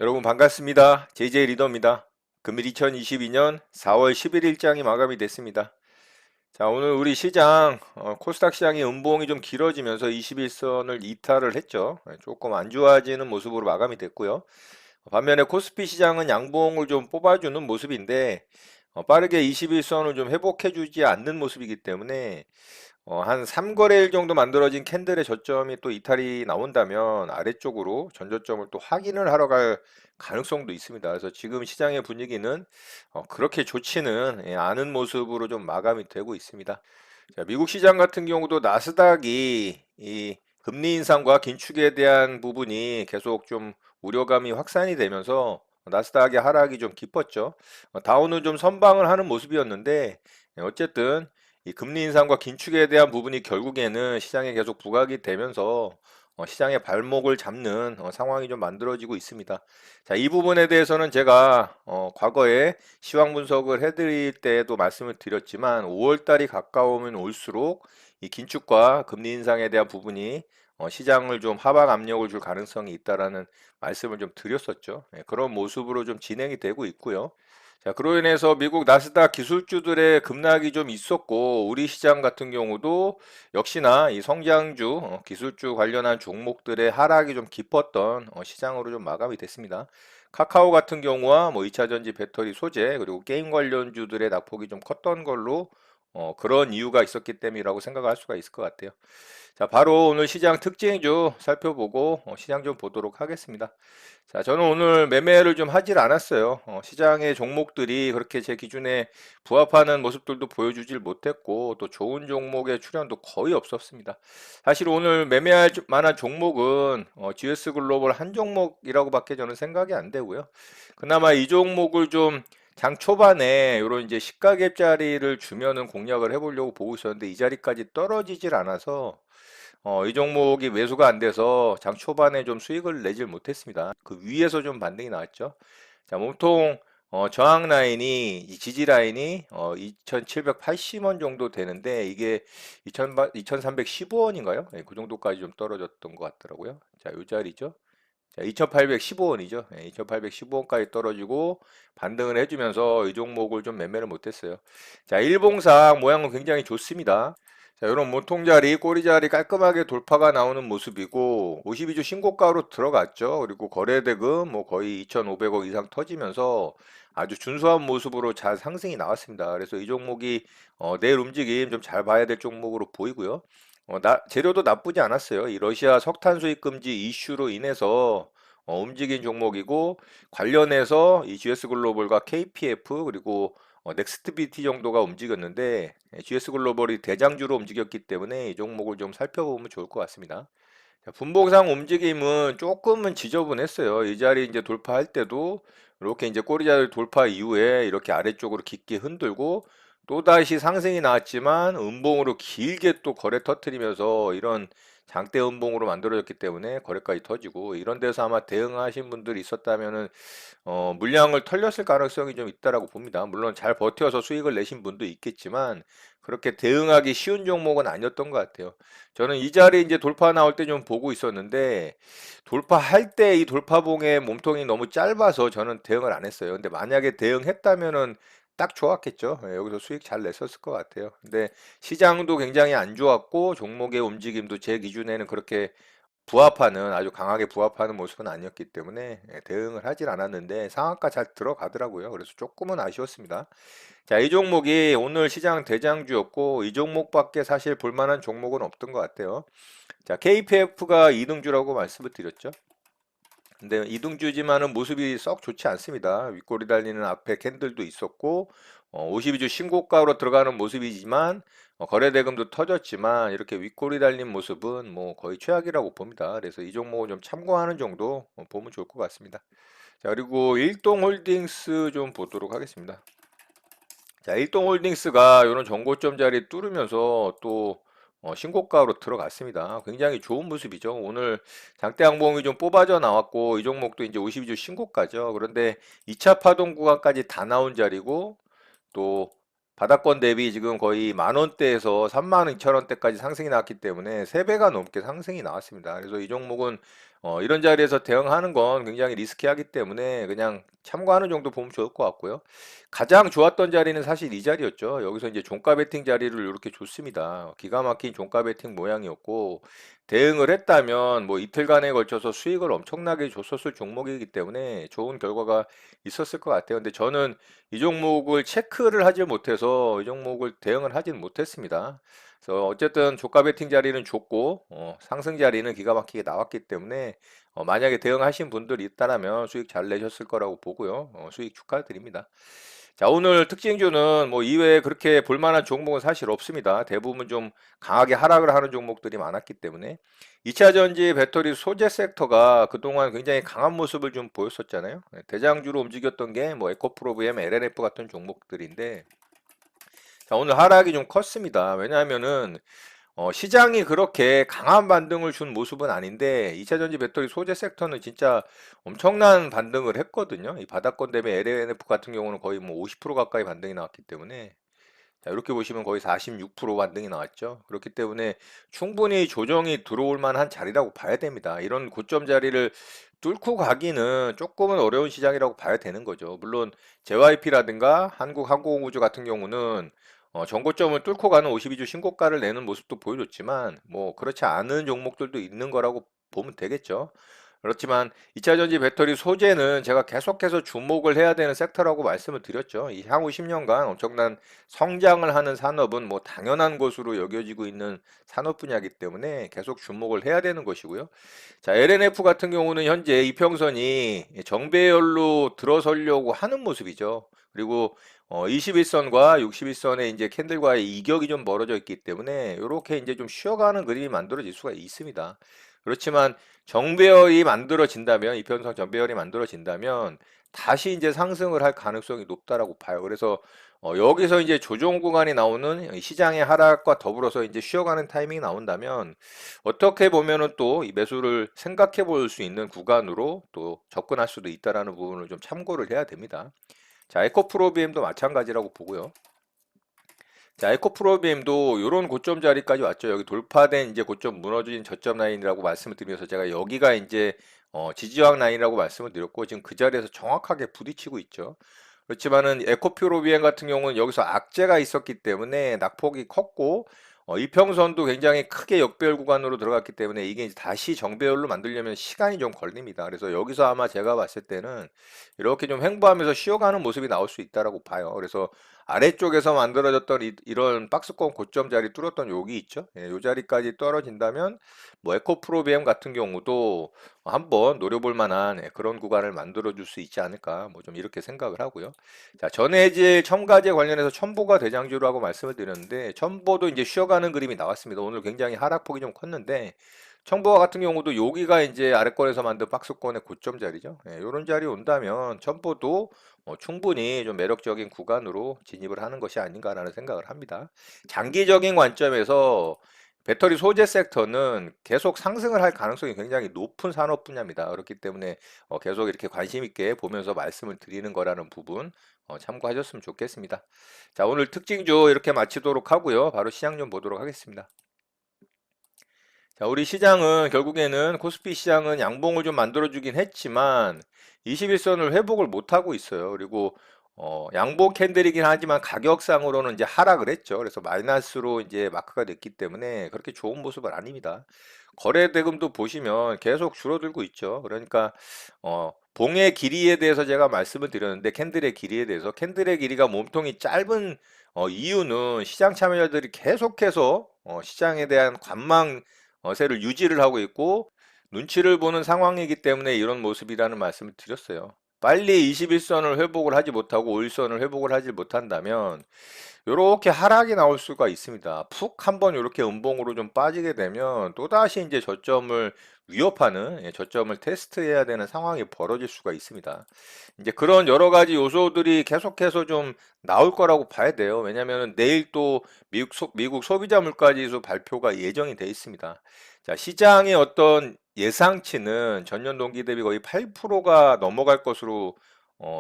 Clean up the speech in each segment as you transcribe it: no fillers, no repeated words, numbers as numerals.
여러분 반갑습니다. JJ 리더입니다. 금일 2022년 4월 11일장이 마감이 됐습니다. 자, 오늘 우리 시장 코스닥 시장이 음봉이 좀 길어지면서 21선을 이탈을 했죠. 조금 안 좋아지는 모습으로 마감이 됐고요. 반면에 코스피 시장은 양봉을 좀 뽑아주는 모습인데 빠르게 21선을 좀 회복해주지 않는 모습이기 때문에 한 3거래일 정도 만들어진 캔들의 저점이 또 이탈이 나온다면 아래쪽으로 전저점을 또 확인을 하러 갈 가능성도 있습니다. 그래서 지금 시장의 분위기는 그렇게 좋지는 않은 모습으로 좀 마감이 되고 있습니다. 자, 미국 시장 같은 경우도 나스닥이 이 금리 인상과 긴축에 대한 부분이 계속 좀 우려감이 확산이 되면서 나스닥의 하락이 좀 깊었죠. 다우는 좀 선방을 하는 모습이었는데 어쨌든 이 금리 인상과 긴축에 대한 부분이 결국에는 시장에 계속 부각이 되면서 시장의 발목을 잡는 상황이 좀 만들어지고 있습니다. 자, 이 부분에 대해서는 제가 과거에 시황 분석을 해드릴 때도 말씀을 드렸지만 5월 달이 가까우면 올수록 이 긴축과 금리 인상에 대한 부분이 시장을 좀 하락 압력을 줄 가능성이 있다라는 말씀을 좀 드렸었죠. 그런 모습으로 좀 진행이 되고 있고요. 자, 그로 인해서 미국 나스닥 기술주들의 급락이 좀 있었고, 우리 시장 같은 경우도 역시나 이 성장주, 기술주 관련한 종목들의 하락이 좀 깊었던 시장으로 좀 마감이 됐습니다. 카카오 같은 경우와 뭐 2차전지 배터리 소재, 그리고 게임 관련주들의 낙폭이 좀 컸던 걸로 그런 이유가 있었기 때문이라고 생각할 수가 있을 것 같아요. 자, 바로 오늘 시장 특징주 살펴보고 시장 좀 보도록 하겠습니다. 자, 저는 오늘 매매를 좀 하질 않았어요. 시장의 종목들이 그렇게 제 기준에 부합하는 모습들도 보여주질 못했고, 또 좋은 종목의 출현도 거의 없었습니다. 사실 오늘 매매할 만한 종목은 GS 글로벌 한 종목이라고밖에 저는 생각이 안 되고요. 그나마 이 종목을 좀 장 초반에 이런 이제 시가갭 자리를 주면은 공략을 해보려고 보고 있었는데 이 자리까지 떨어지질 않아서 이 종목이 매수가 안 돼서 장 초반에 좀 수익을 내질 못했습니다. 그 위에서 좀 반등이 나왔죠. 자, 몸통 저항 라인이 이 지지 라인이 2,780원 정도 되는데 이게 2,315원인가요? 그 정도까지 좀 떨어졌던 것 같더라고요. 자, 이 자리죠. 자, 2,815원이죠. 2,815원까지 떨어지고 반등을 해주면서 이 종목을 좀 매매를 못했어요. 자, 일봉상 모양은 굉장히 좋습니다. 자, 이런 모통자리, 꼬리자리 깔끔하게 돌파가 나오는 모습이고 52주 신고가로 들어갔죠. 그리고 거래대금 뭐 거의 2,500억 이상 터지면서 아주 준수한 모습으로 잘 상승이 나왔습니다. 그래서 이 종목이 내일 움직임 좀 잘 봐야 될 종목으로 보이고요. 재료도 나쁘지 않았어요. 이 러시아 석탄 수입 금지 이슈로 인해서 움직인 종목이고 관련해서 이 GS 글로벌과 KPF 그리고 넥스트 BT 정도가 움직였는데 GS 글로벌이 대장주로 움직였기 때문에 이 종목을 좀 살펴보면 좋을 것 같습니다. 자, 분봉상 움직임은 조금은 지저분했어요. 이 자리 이제 돌파할 때도 이렇게 이제 꼬리자리 돌파 이후에 이렇게 아래쪽으로 깊게 흔들고 또다시 상승이 나왔지만 음봉으로 길게 또 거래 터트리면서 이런 장대 음봉으로 만들어졌기 때문에 거래까지 터지고 이런 데서 아마 대응하신 분들이 있었다면은 물량을 털렸을 가능성이 좀 있다라고 봅니다. 물론 잘 버텨서 수익을 내신 분도 있겠지만 그렇게 대응하기 쉬운 종목은 아니었던 것 같아요. 저는 이 자리 이제 돌파 나올 때 좀 보고 있었는데 돌파할 때 이 돌파봉의 몸통이 너무 짧아서 저는 대응을 안 했어요. 근데 만약에 대응했다면은 딱 좋았겠죠. 여기서 수익 잘 냈었을 것 같아요. 근데 시장도 굉장히 안 좋았고 종목의 움직임도 제 기준에는 그렇게 부합하는 아주 강하게 부합하는 모습은 아니었기 때문에 대응을 하질 않았는데 상한가 잘 들어가더라고요. 그래서 조금은 아쉬웠습니다. 자, 이 종목이 오늘 시장 대장주였고 이 종목밖에 사실 볼만한 종목은 없던 것 같아요. 자, KPF가 2등주라고 말씀을 드렸죠. 근데 이등주지만은 모습이 썩 좋지 않습니다. 윗꼬리 달리는 앞에 캔들도 있었고 52주 신고가로 들어가는 모습이지만 거래대금도 터졌지만 이렇게 윗꼬리 달린 모습은 뭐 거의 최악이라고 봅니다. 그래서 이 종목을 좀 참고하는 정도 보면 좋을 것 같습니다. 자, 그리고 일동홀딩스 좀 보도록 하겠습니다. 자, 일동홀딩스가 이런 전고점 자리 뚫으면서 또 신고가로 들어갔습니다. 굉장히 좋은 모습이죠. 오늘 장대 양봉이 좀 뽑아져 나왔고 이 종목도 이제 52주 신고가죠. 그런데 2차 파동 구간까지 다 나온 자리고 또 바닥권 대비 지금 거의 만 원대에서 3만 2천 원대까지 상승이 나왔기 때문에 3배가 넘게 상승이 나왔습니다. 그래서 이 종목은 이런 자리에서 대응하는 건 굉장히 리스키하기 때문에 그냥 참고하는 정도 보면 좋을 것 같고요. 가장 좋았던 자리는 사실 이 자리였죠. 여기서 이제 종가 베팅 자리를 이렇게 줬습니다. 기가 막힌 종가 베팅 모양이었고, 대응을 했다면 뭐 이틀간에 걸쳐서 수익을 엄청나게 줬었을 종목이기 때문에 좋은 결과가 있었을 것 같아요. 근데 저는 이 종목을 체크를 하지 못해서 이 종목을 대응을 하진 못했습니다. 그래서 어쨌든 조가 베팅 자리는 줬고 상승 자리는 기가 막히게 나왔기 때문에 만약에 대응하신 분들이 있다라면 수익 잘 내셨을 거라고 보고요. 수익 축하드립니다. 자, 오늘 특징주는 뭐 이외에 그렇게 볼만한 종목은 사실 없습니다. 대부분 좀 강하게 하락을 하는 종목들이 많았기 때문에 2차전지 배터리 소재 섹터가 그동안 굉장히 강한 모습을 좀 보였었잖아요. 대장주로 움직였던 게 뭐 에코프로비엠, LNF 같은 종목들인데 자, 오늘 하락이 좀 컸습니다. 왜냐하면은 시장이 그렇게 강한 반등을 준 모습은 아닌데 2차전지 배터리 소재 섹터는 진짜 엄청난 반등을 했거든요. 이 바닥권 대비 LNF 같은 경우는 거의 뭐 50% 가까이 반등이 나왔기 때문에 자, 이렇게 보시면 거의 46% 반등이 나왔죠. 그렇기 때문에 충분히 조정이 들어올 만한 자리라고 봐야 됩니다. 이런 고점 자리를 뚫고 가기는 조금은 어려운 시장이라고 봐야 되는 거죠. 물론 JYP라든가 한국항공우주 같은 경우는 전고점을 뚫고 가는 52주 신고가를 내는 모습도 보여줬지만 뭐 그렇지 않은 종목들도 있는 거라고 보면 되겠죠. 그렇지만 2차전지 배터리 소재는 제가 계속해서 주목을 해야 되는 섹터라고 말씀을 드렸죠. 이 향후 10년간 엄청난 성장을 하는 산업은 뭐 당연한 것으로 여겨지고 있는 산업 분야이기 때문에 계속 주목을 해야 되는 것이고요. 자, LNF 같은 경우는 현재 이평선이 정배열로 들어서려고 하는 모습이죠. 그리고 21선과 61선의 이제 캔들과의 이격이 좀 멀어져 있기 때문에 이렇게 이제 좀 쉬어가는 그림이 만들어질 수가 있습니다. 그렇지만 정배열이 만들어진다면 이평선 정배열이 만들어진다면 다시 이제 상승을 할 가능성이 높다라고 봐요. 그래서 여기서 이제 조정 구간이 나오는 시장의 하락과 더불어서 이제 쉬어가는 타이밍이 나온다면 어떻게 보면은 또 이 매수를 생각해 볼 수 있는 구간으로 또 접근할 수도 있다라는 부분을 좀 참고를 해야 됩니다. 자, 에코프로비엠도 마찬가지라고 보고요. 자, 에코프로비엠도 이런 고점 자리까지 왔죠. 여기 돌파된 이제 고점 무너진 저점 라인이라고 말씀을 드리면서 제가 여기가 이제 지지저항 라인이라고 말씀을 드렸고 지금 그 자리에서 정확하게 부딪히고 있죠. 그렇지만은 에코프로비엠 같은 경우는 여기서 악재가 있었기 때문에 낙폭이 컸고 이평선도 굉장히 크게 역배열 구간으로 들어갔기 때문에 이게 이제 다시 정배열로 만들려면 시간이 좀 걸립니다. 그래서 여기서 아마 제가 봤을 때는 이렇게 좀 횡보하면서 쉬어가는 모습이 나올 수 있다라고 봐요. 그래서 아래쪽에서 만들어졌던 런 박스권 고점 자리 뚫었던 여기 있죠. 예, 요 자리까지 떨어진다면 뭐 에코프로비엠 같은 경우도 한번 노려볼 만한 그런 구간을 만들어 줄 수 있지 않을까 뭐 좀 이렇게 생각을 하고요. 자, 전해질 첨가제 관련해서 첨보가 대장주라고 말씀을 드렸는데 첨보도 이제 쉬어가는 그림이 나왔습니다. 오늘 굉장히 하락폭이 좀 컸는데 첨보와 같은 경우도 여기가 이제 아래권에서 만든 박스권의 고점 자리죠. 예, 이런 자리 온다면 첨보도 충분히 좀 매력적인 구간으로 진입을 하는 것이 아닌가라는 생각을 합니다. 장기적인 관점에서 배터리 소재 섹터는 계속 상승을 할 가능성이 굉장히 높은 산업 분야입니다. 그렇기 때문에 계속 이렇게 관심 있게 보면서 말씀을 드리는 거라는 부분 참고하셨으면 좋겠습니다. 자, 오늘 특징주 이렇게 마치도록 하고요. 바로 시장 좀 보도록 하겠습니다. 자, 우리 시장은 결국에는 코스피 시장은 양봉을 좀 만들어주긴 했지만 21선을 회복을 못하고 있어요. 그리고 양봉 캔들이긴 하지만 가격상으로는 이제 하락을 했죠. 그래서 마이너스로 이제 마크가 됐기 때문에 그렇게 좋은 모습은 아닙니다. 거래 대금도 보시면 계속 줄어들고 있죠. 그러니까 봉의 길이에 대해서 제가 말씀을 드렸는데 캔들의 길이에 대해서 캔들의 길이가 몸통이 짧은 이유는 시장 참여자들이 계속해서 시장에 대한 관망 세를 유지를 하고 있고 눈치를 보는 상황이기 때문에 이런 모습이라는 말씀을 드렸어요. 빨리 21선을 회복을 하지 못하고 5일선을 회복을 하지 못한다면 이렇게 하락이 나올 수가 있습니다. 푹 한번 이렇게 음봉으로 좀 빠지게 되면 또다시 이제 저점을 위협하는 저점을 테스트해야 되는 상황이 벌어질 수가 있습니다. 이제 그런 여러 가지 요소들이 계속해서 좀 나올 거라고 봐야 돼요. 왜냐하면 내일 또 미국 소비자 물가지수 발표가 예정이 돼 있습니다. 자, 시장의 어떤 예상치는 전년 동기 대비 거의 8%가 넘어갈 것으로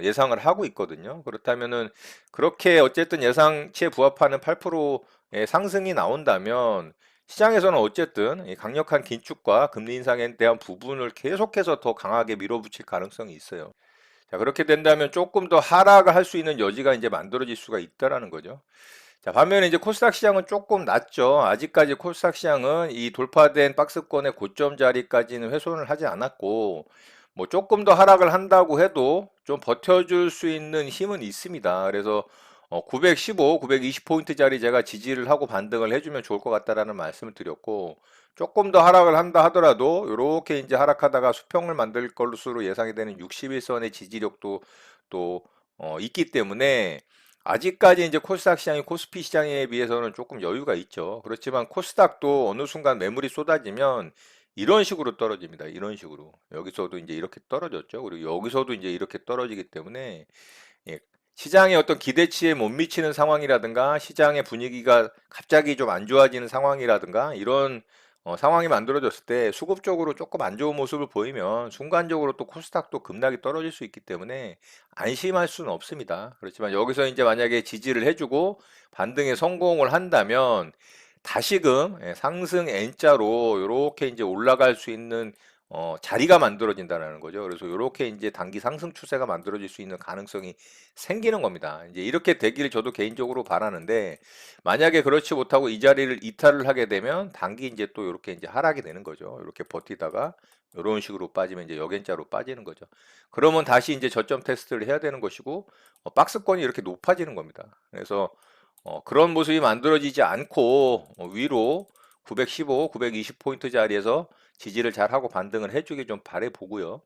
예상을 하고 있거든요. 그렇다면은 그렇게 어쨌든 예상치에 부합하는 8%의 상승이 나온다면 시장에서는 어쨌든 이 강력한 긴축과 금리 인상에 대한 부분을 계속해서 더 강하게 밀어붙일 가능성이 있어요. 자, 그렇게 된다면 조금 더 하락을 할 수 있는 여지가 이제 만들어질 수가 있다라는 거죠. 자, 반면에 이제 코스닥 시장은 조금 낮죠. 아직까지 코스닥 시장은 이 돌파된 박스권의 고점 자리까지는 훼손을 하지 않았고, 뭐 조금 더 하락을 한다고 해도 좀 버텨줄 수 있는 힘은 있습니다. 그래서 915, 920포인트짜리 제가 지지를 하고 반등을 해주면 좋을 것 같다라는 말씀을 드렸고, 조금 더 하락을 한다 하더라도 이렇게 이제 하락하다가 수평을 만들 것으로 예상이 되는 61선의 지지력도 또 있기 때문에 아직까지 이제 코스닥 시장이 코스피 시장에 비해서는 조금 여유가 있죠. 그렇지만 코스닥도 어느 순간 매물이 쏟아지면 이런 식으로 떨어집니다. 이런 식으로. 여기서도 이제 이렇게 떨어졌죠. 그리고 여기서도 이제 이렇게 떨어지기 때문에 예, 시장의 어떤 기대치에 못 미치는 상황이라든가 시장의 분위기가 갑자기 좀 안 좋아지는 상황이라든가 이런 상황이 만들어졌을 때 수급적으로 조금 안 좋은 모습을 보이면 순간적으로 또 코스닥도 급락이 떨어질 수 있기 때문에 안심할 수는 없습니다. 그렇지만 여기서 이제 만약에 지지를 해주고 반등에 성공을 한다면 다시금 상승 N자로 이렇게 이제 올라갈 수 있는 자리가 만들어진다는 거죠. 그래서 이렇게 이제 단기 상승 추세가 만들어질 수 있는 가능성이 생기는 겁니다. 이제 이렇게 되기를 저도 개인적으로 바라는데 만약에 그렇지 못하고 이 자리를 이탈을 하게 되면 단기 이제 또 이렇게 이제 하락이 되는 거죠. 이렇게 버티다가 이런 식으로 빠지면 이제 역행자로 빠지는 거죠. 그러면 다시 이제 저점 테스트를 해야 되는 것이고 박스권이 이렇게 높아지는 겁니다. 그래서 그런 모습이 만들어지지 않고 위로 915, 920포인트 자리에서 지지를 잘하고 반등을 해주길 좀 바래 보고요.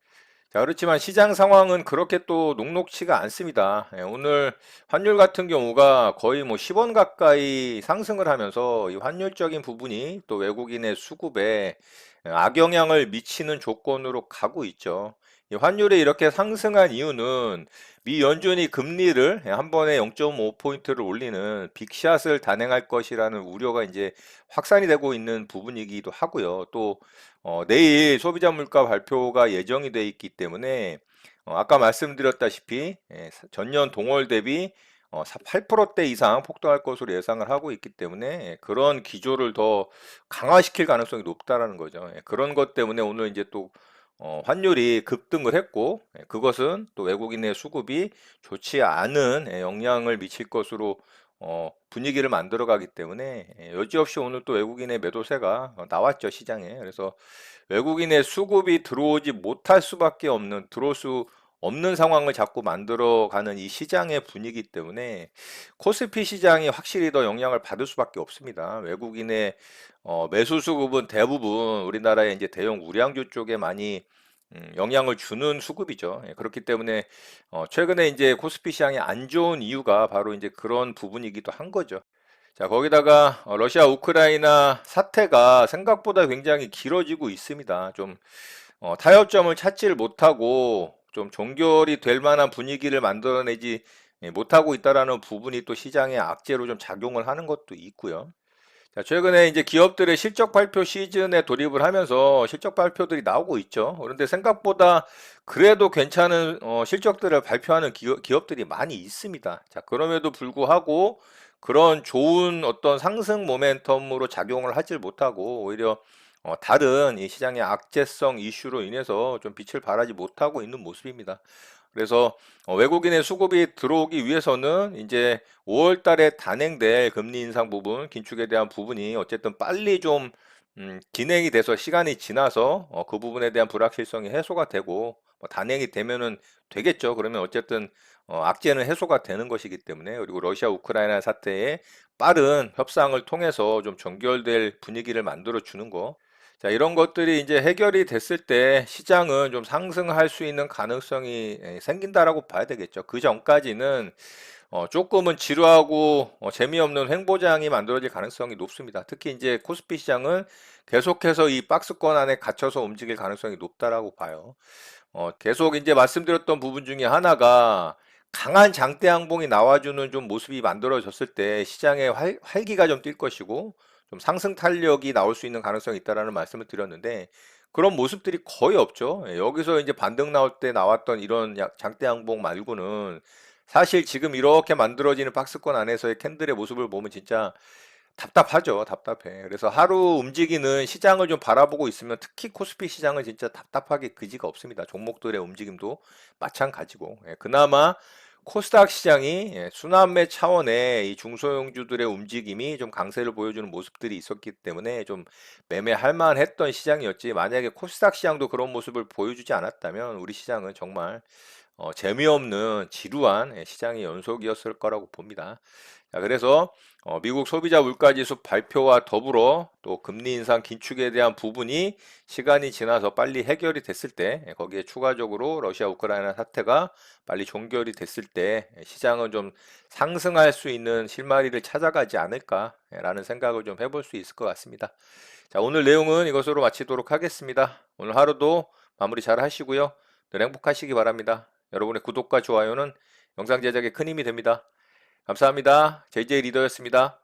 자, 그렇지만 시장 상황은 그렇게 또 녹록치가 않습니다. 오늘 환율 같은 경우가 거의 뭐 10원 가까이 상승을 하면서 이 환율적인 부분이 또 외국인의 수급에 악영향을 미치는 조건으로 가고 있죠. 이 환율이 이렇게 상승한 이유는 미 연준이 금리를 한 번에 0.5포인트를 올리는 빅샷을 단행할 것이라는 우려가 이제 확산이 되고 있는 부분이기도 하고요. 또 내일 소비자 물가 발표가 예정이 돼 있기 때문에 아까 말씀드렸다시피 전년 동월 대비 8%대 이상 폭등할 것으로 예상을 하고 있기 때문에 그런 기조를 더 강화시킬 가능성이 높다라는 거죠. 그런 것 때문에 오늘 이제 또 환율이 급등을 했고 그것은 또 외국인의 수급이 좋지 않은 영향을 미칠 것으로 분위기를 만들어 가기 때문에 여지없이 오늘 또 외국인의 매도세가 나왔죠 시장에. 그래서 외국인의 수급이 들어오지 못할 수밖에 없는 들어올 수 없는 상황을 자꾸 만들어가는 이 시장의 분위기 때문에 코스피 시장이 확실히 더 영향을 받을 수밖에 없습니다. 외국인의 매수 수급은 대부분 우리나라의 이제 대형 우량주 쪽에 많이 영향을 주는 수급이죠. 그렇기 때문에 최근에 이제 코스피 시장이 안 좋은 이유가 바로 이제 그런 부분이기도 한 거죠. 자, 거기다가 러시아 우크라이나 사태가 생각보다 굉장히 길어지고 있습니다. 좀 타협점을 찾지를 못하고 좀 종결이 될 만한 분위기를 만들어내지 못하고 있다라는 부분이 또 시장의 악재로 좀 작용을 하는 것도 있고요. 자, 최근에 이제 기업들의 실적 발표 시즌에 돌입을 하면서 실적 발표들이 나오고 있죠. 그런데 생각보다 그래도 괜찮은 실적들을 발표하는 기업들이 많이 있습니다. 자, 그럼에도 불구하고 그런 좋은 어떤 상승 모멘텀으로 작용을 하질 못하고 오히려 다른 이 시장의 악재성 이슈로 인해서 좀 빛을 발하지 못하고 있는 모습입니다. 그래서 외국인의 수급이 들어오기 위해서는 이제 5월 달에 단행될 금리 인상 부분, 긴축에 대한 부분이 어쨌든 빨리 좀 진행이 돼서 시간이 지나서 그 부분에 대한 불확실성이 해소가 되고 단행이 되면은 되겠죠. 그러면 어쨌든 악재는 해소가 되는 것이기 때문에 그리고 러시아 우크라이나 사태에 빠른 협상을 통해서 좀 정결될 분위기를 만들어 주는 거. 자, 이런 것들이 이제 해결이 됐을 때 시장은 좀 상승할 수 있는 가능성이 생긴다라고 봐야 되겠죠. 그 전까지는 조금은 지루하고 재미없는 횡보장이 만들어질 가능성이 높습니다. 특히 이제 코스피 시장은 계속해서 이 박스권 안에 갇혀서 움직일 가능성이 높다라고 봐요. 계속 이제 말씀드렸던 부분 중에 하나가 강한 장대 양봉이 나와주는 좀 모습이 만들어졌을 때 시장에 활기가 좀 뛸 것이고 좀 상승 탄력이 나올 수 있는 가능성이 있다라는 말씀을 드렸는데 그런 모습들이 거의 없죠. 여기서 이제 반등 나올 때 나왔던 이런 장대 양봉 말고는 사실 지금 이렇게 만들어지는 박스권 안에서의 캔들의 모습을 보면 진짜 답답하죠. 답답해. 그래서 하루 움직이는 시장을 좀 바라보고 있으면 특히 코스피 시장은 진짜 답답하게 그지가 없습니다. 종목들의 움직임도 마찬가지고. 예, 그나마 코스닥 시장이 순환매 차원의 이 중소형주들의 움직임이 좀 강세를 보여주는 모습들이 있었기 때문에 좀 매매할 만했던 시장이었지. 만약에 코스닥 시장도 그런 모습을 보여주지 않았다면 우리 시장은 정말 재미없는 지루한 시장의 연속이었을 거라고 봅니다. 자, 그래서 미국 소비자 물가지수 발표와 더불어 또 금리 인상 긴축에 대한 부분이 시간이 지나서 빨리 해결이 됐을 때 거기에 추가적으로 러시아 우크라이나 사태가 빨리 종결이 됐을 때 시장은 좀 상승할 수 있는 실마리를 찾아가지 않을까라는 생각을 좀 해볼 수 있을 것 같습니다. 자, 오늘 내용은 이것으로 마치도록 하겠습니다. 오늘 하루도 마무리 잘 하시고요. 늘 행복하시기 바랍니다. 여러분의 구독과 좋아요는 영상 제작에 큰 힘이 됩니다. 감사합니다. JJ 리더였습니다.